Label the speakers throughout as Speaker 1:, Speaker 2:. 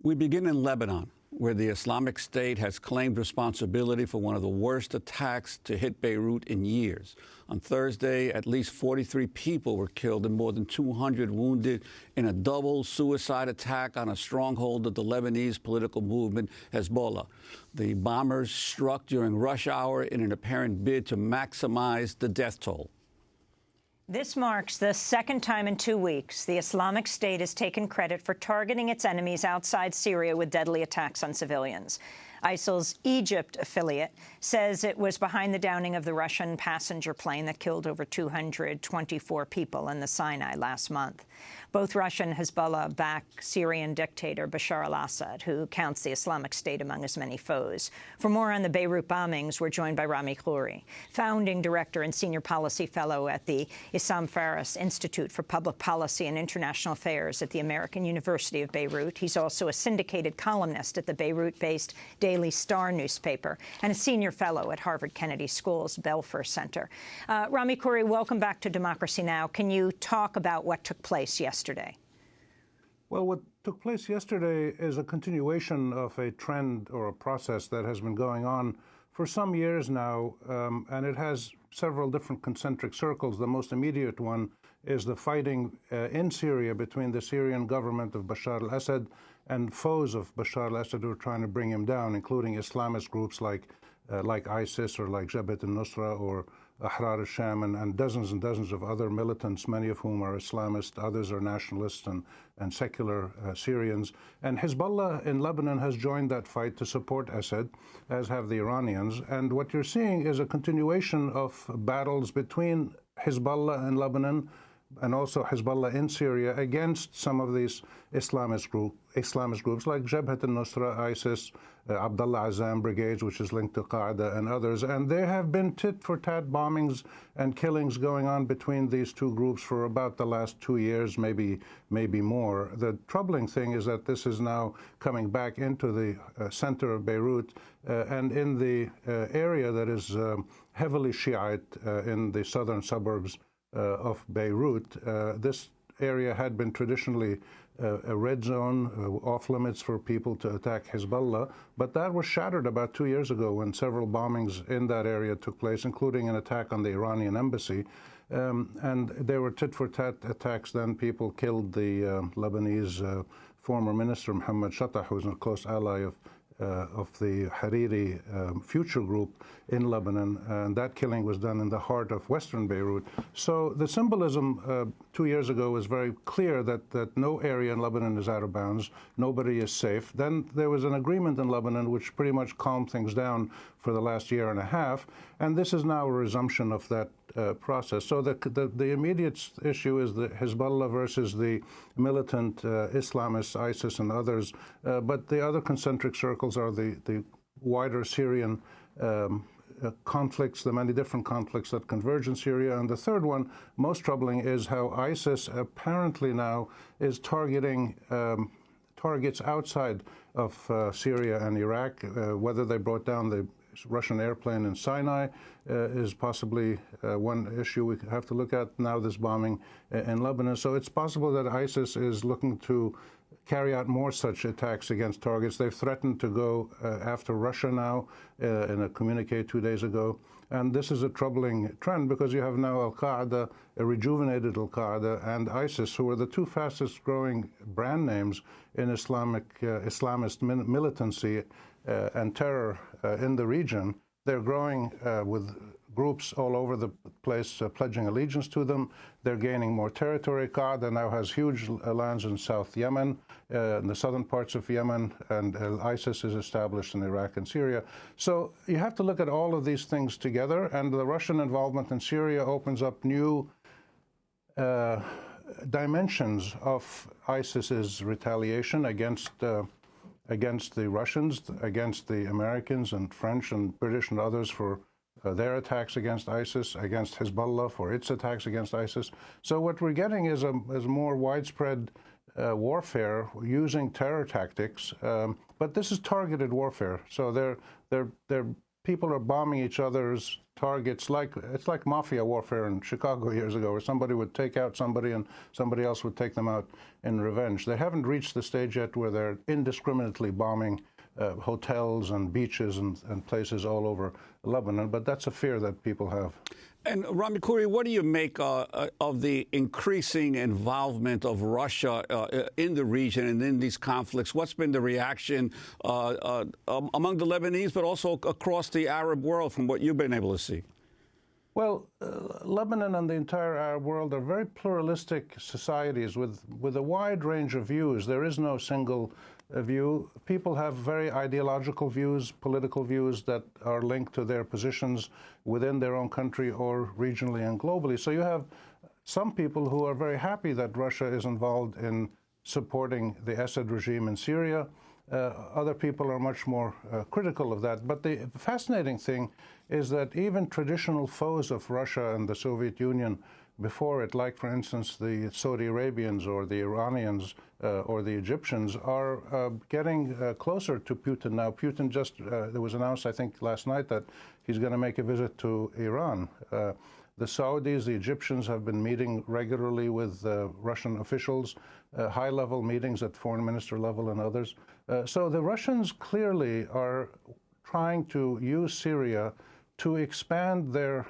Speaker 1: We begin in Lebanon, where the Islamic State has claimed responsibility for one of the worst attacks to hit Beirut in years. On Thursday, at least 43 people were killed and more than 200 wounded in a double suicide attack on a stronghold of the Lebanese political movement Hezbollah. The bombers struck during rush hour in an apparent bid to maximize the death toll.
Speaker 2: This marks the second time in 2 weeks the Islamic State has taken credit for targeting its enemies outside Syria with deadly attacks on civilians. ISIL's Egypt affiliate says it was behind the downing of the Russian passenger plane that killed over 224 people in the Sinai last month. Both Russia and Hezbollah back Syrian dictator Bashar al-Assad, who counts the Islamic State among his many foes. For more on the Beirut bombings, we're joined by Rami Khouri, founding director and senior policy fellow at the Issam Fares Institute for Public Policy and International Affairs at the American University of Beirut. He's also a syndicated columnist at the Beirut-based Daily Star newspaper and a senior fellow at Harvard Kennedy School's Belfer Center. Rami Khouri, welcome back to Democracy Now! Can you talk about what took place yesterday?
Speaker 3: Well, what took place yesterday is a continuation of a trend or a process that has been going on for some years now, and it has several different concentric circles. The most immediate one is the fighting in Syria between the Syrian government of Bashar al-Assad and foes of Bashar al-Assad who are trying to bring him down, including Islamist groups like ISIS or like Jabhat al-Nusra or Ahrar al-Sham and dozens of other militants, many of whom are Islamist, others are nationalists and secular Syrians. And Hezbollah in Lebanon has joined that fight to support Assad, as have the Iranians. And what you're seeing is a continuation of battles between Hezbollah in Lebanon and also Hezbollah in Syria against some of these Islamist groups like Jabhat al-Nusra, ISIS, Abdullah Azzam brigades, which is linked to Qaeda, and others. And there have been tit-for-tat bombings and killings going on between these two groups for about the last 2 years, maybe more. The troubling thing is that this is now coming back into the center of Beirut and in the area that is heavily Shiite in the southern suburbs of Beirut. This area had been traditionally a red zone, off limits for people to attack Hezbollah, but that was shattered about 2 years ago when several bombings in that area took place, including an attack on the Iranian embassy. And there were tit-for-tat attacks then. People killed the Lebanese former minister, Mohammed Shattah, who was a close ally of the Hariri future group in Lebanon, and that killing was done in the heart of western Beirut. So the symbolism 2 years ago was very clear that no area in Lebanon is out of bounds, nobody is safe. Then there was an agreement in Lebanon which pretty much calmed things down for the last year and a half, and this is now a resumption of that process. So the immediate issue is the Hezbollah versus the militant Islamists, ISIS and others, but the other concentric circles are the wider Syrian conflicts, the many different conflicts that converge in Syria. And the third one, most troubling, is how ISIS apparently now is targeting targets outside of Syria and Iraq. Whether they brought down the Russian airplane in Sinai is possibly one issue we have to look at. Now this bombing in Lebanon. So it's possible that ISIS is looking to carry out more such attacks against targets. They've threatened to go after Russia now in a communique 2 days ago. And this is a troubling trend because you have now al-Qaeda, a rejuvenated al-Qaeda, and ISIS, who are the two fastest growing brand names in Islamist militancy and terror in the region. They're growing with groups all over the place pledging allegiance to them. They're gaining more territory. Qaeda now has huge lands in South Yemen, in the southern parts of Yemen, and ISIS is established in Iraq and Syria. So you have to look at all of these things together, and the Russian involvement in Syria opens up new dimensions of ISIS's retaliation against the Russians, against the Americans and French and British and others for their attacks against ISIS, against Hezbollah for its attacks against ISIS. So what we're getting is a more widespread warfare using terror tactics, but this is targeted warfare. So they're people are bombing each other's targets it's like mafia warfare in Chicago years ago, where somebody would take out somebody and somebody else would take them out in revenge. They haven't reached the stage yet where they're indiscriminately bombing hotels and beaches and places all over Lebanon, but that's a fear that people have.
Speaker 1: And Rami Khouri, what do you make of the increasing involvement of Russia in the region and in these conflicts? What's been the reaction among the Lebanese, but also across the Arab world from what you've been able to see?
Speaker 3: Well, Lebanon and the entire Arab world are very pluralistic societies with a wide range of views. There is no single view. People have very ideological views, political views that are linked to their positions within their own country or regionally and globally. So you have some people who are very happy that Russia is involved in supporting the Assad regime in Syria. Other people are much more critical of that. But the fascinating thing is that even traditional foes of Russia and the Soviet Union before it, like, for instance, the Saudi Arabians or the Iranians or the Egyptians, are getting closer to Putin now. Putin just, it was announced, I think, last night that he's going to make a visit to Iran. The Saudis, the Egyptians have been meeting regularly with Russian officials, high-level meetings at foreign minister level and others. So the Russians clearly are trying to use Syria to expand their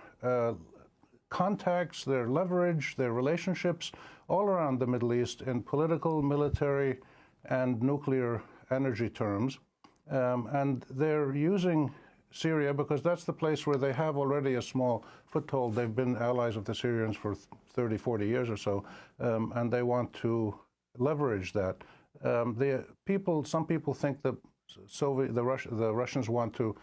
Speaker 3: contacts, their leverage, their relationships all around the Middle East in political, military, and nuclear energy terms. And they're using Syria because that's the place where they have already a small foothold. They've been allies of the Syrians for 30, 40 years or so, and they want to leverage that. Some people think that the Russians want to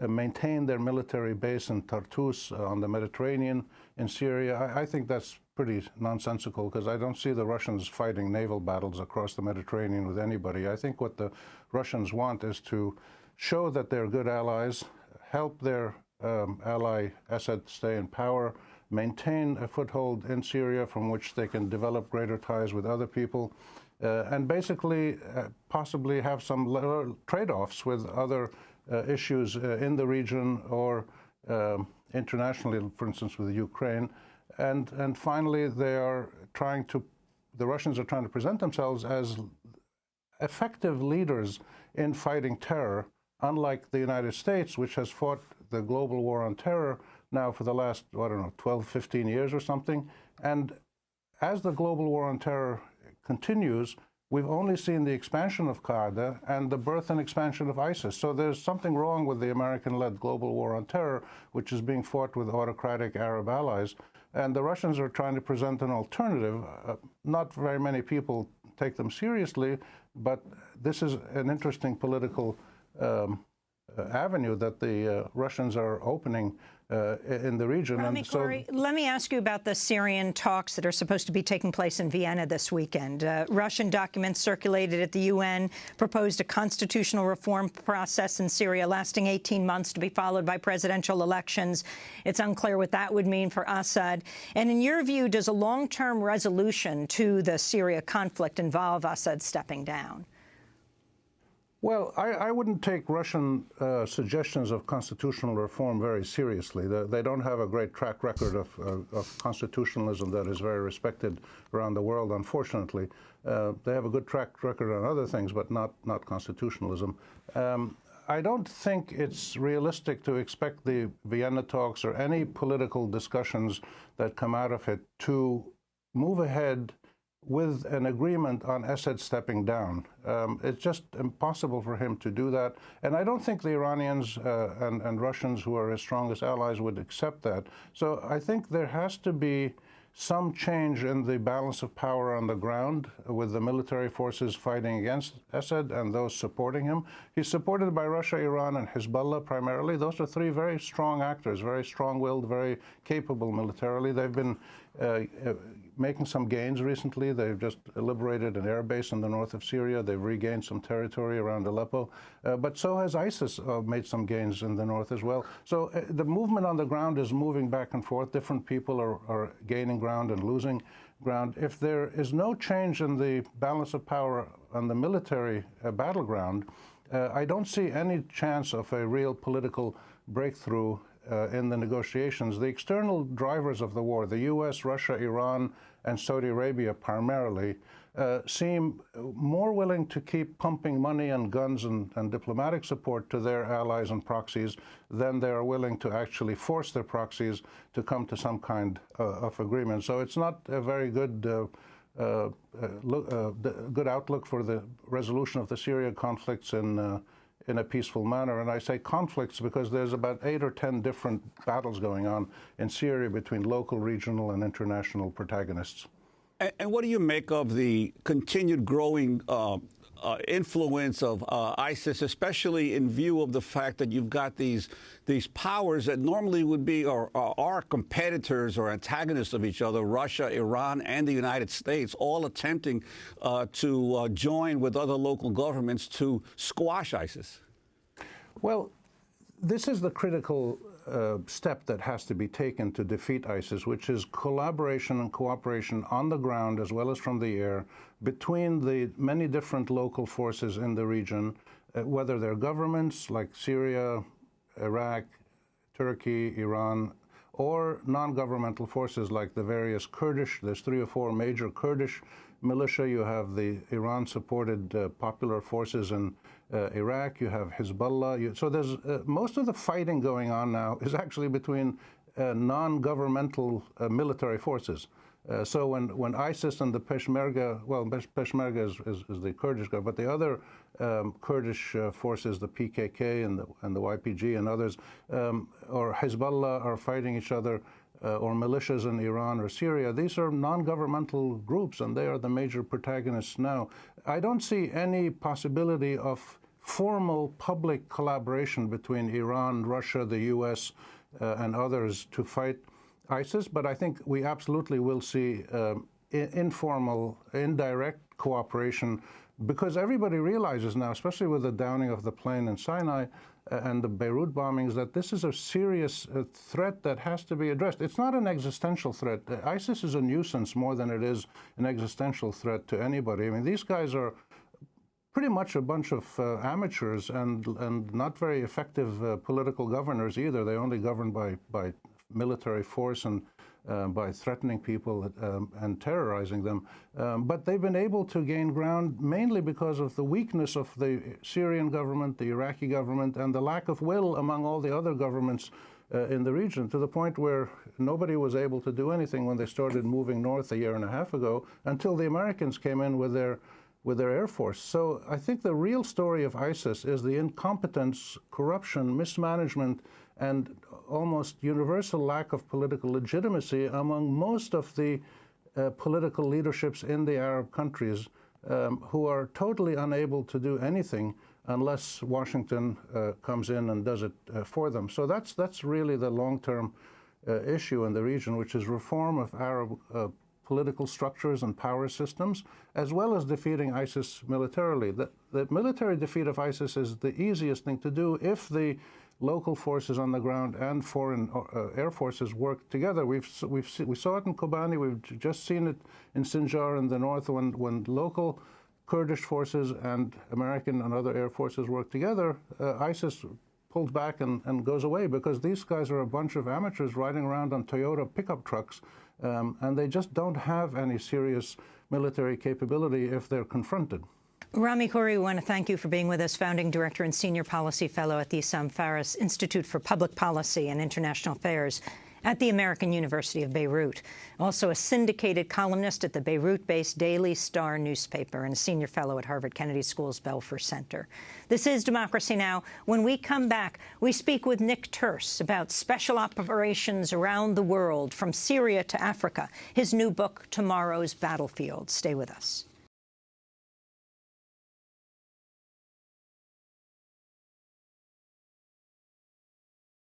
Speaker 3: maintain their military base in Tartus on the Mediterranean in Syria. I think that's pretty nonsensical because I don't see the Russians fighting naval battles across the Mediterranean with anybody. I think what the Russians want is to show that they're good allies, help their ally Assad stay in power, maintain a foothold in Syria from which they can develop greater ties with other people, and basically possibly have some trade-offs with other issues in the region or internationally, for instance, with Ukraine. And finally, the Russians are trying to present themselves as effective leaders in fighting terror, unlike the United States, which has fought the global war on terror now for the last, I don't know, 12, 15 years or something. And as the global war on terror continues, we've only seen the expansion of Qaeda and the birth and expansion of ISIS. So there's something wrong with the American-led global war on terror, which is being fought with autocratic Arab allies. And the Russians are trying to present an alternative. Not very many people take them seriously, but this is an interesting political avenue that the Russians are opening in the region.
Speaker 2: Rami Khouri, let me ask you about the Syrian talks that are supposed to be taking place in Vienna this weekend. Russian documents circulated at the UN proposed a constitutional reform process in Syria lasting 18 months to be followed by presidential elections. It's unclear what that would mean for Assad. And in your view, does a long-term resolution to the Syria conflict involve Assad stepping down?
Speaker 3: Well, I wouldn't take Russian suggestions of constitutional reform very seriously. They don't have a great track record of constitutionalism that is very respected around the world, unfortunately. They have a good track record on other things, but not constitutionalism. I don't think it's realistic to expect the Vienna talks or any political discussions that come out of it to move ahead with an agreement on Assad stepping down. It's just impossible for him to do that. And I don't think the Iranians and Russians, who are his strongest allies, would accept that. So I think there has to be some change in the balance of power on the ground, with the military forces fighting against Assad and those supporting him. He's supported by Russia, Iran, and Hezbollah primarily. Those are three very strong actors, very strong-willed, very capable militarily. They've been making some gains recently. They've just liberated an air base in the north of Syria. They've regained some territory around Aleppo. But so has ISIS made some gains in the north as well. So the movement on the ground is moving back and forth. Different people are gaining ground and losing ground. If there is no change in the balance of power on the military battleground, I don't see any chance of a real political breakthrough in the negotiations. The external drivers of the war, the U.S., Russia, Iran, and Saudi Arabia primarily, seem more willing to keep pumping money and guns and diplomatic support to their allies and proxies than they are willing to actually force their proxies to come to some kind of agreement. So it's not a very good good outlook for the resolution of the Syria conflicts in a peaceful manner. And I say conflicts because there's about 8 or 10 different battles going on in Syria between local, regional, and international protagonists.
Speaker 1: And what do you make of the continued growing influence of ISIS, especially in view of the fact that you've got these powers that normally would be or are competitors or antagonists of each other, Russia, Iran, and the United States, all attempting to join with other local governments to squash ISIS?
Speaker 3: Well, this is the critical step that has to be taken to defeat ISIS, which is collaboration and cooperation on the ground as well as from the air between the many different local forces in the region, whether they're governments like Syria, Iraq, Turkey, Iran, or non-governmental forces like the various Kurdish. There's 3 or 4 major Kurdish militia. You have the Iran-supported popular forces in Iraq. You have Hezbollah. So there's most of the fighting going on now is actually between non-governmental military forces. So when ISIS and the Peshmerga, well, Peshmerga is the Kurdish government, but the other Kurdish forces, the PKK and the YPG and others, or Hezbollah are fighting each other, or militias in Iran or Syria, these are non-governmental groups, and they are the major protagonists now. I don't see any possibility of formal public collaboration between Iran, Russia, the U.S., and others to fight ISIS, but I think we absolutely will see informal, indirect cooperation, because everybody realizes now, especially with the downing of the plane in Sinai and the Beirut bombings, that this is a serious threat that has to be addressed. It's not an existential threat. ISIS is a nuisance more than it is an existential threat to anybody. I mean, these guys are pretty much a bunch of amateurs and not very effective political governors either. They only govern by military force and by threatening people and terrorizing them. But they've been able to gain ground mainly because of the weakness of the Syrian government, the Iraqi government, and the lack of will among all the other governments in the region, to the point where nobody was able to do anything when they started moving north a year and a half ago, until the Americans came in with their Air Force. So I think the real story of ISIS is the incompetence, corruption, mismanagement, and almost universal lack of political legitimacy among most of the political leaderships in the Arab countries, who are totally unable to do anything unless Washington comes in and does it for them. So that's really the long-term issue in the region, which is reform of Arab political structures and power systems, as well as defeating ISIS militarily. The military defeat of ISIS is the easiest thing to do if the local forces on the ground and foreign air forces work together. We saw it in Kobani. We've just seen it in Sinjar in the north when local Kurdish forces and American and other air forces work together. ISIS pulls back and goes away, because these guys are a bunch of amateurs riding around on Toyota pickup trucks, and they just don't have any serious military capability if they're confronted.
Speaker 2: Rami Khouri, we want to thank you for being with us, founding director and senior policy fellow at the Issam Fares Institute for Public Policy and International Affairs at the American University of Beirut. Also a syndicated columnist at the Beirut-based Daily Star newspaper and a senior fellow at Harvard Kennedy School's Belfer Center. This is Democracy Now! When we come back, we speak with Nick Turse about special operations around the world, from Syria to Africa, his new book, Tomorrow's Battlefield. Stay with us.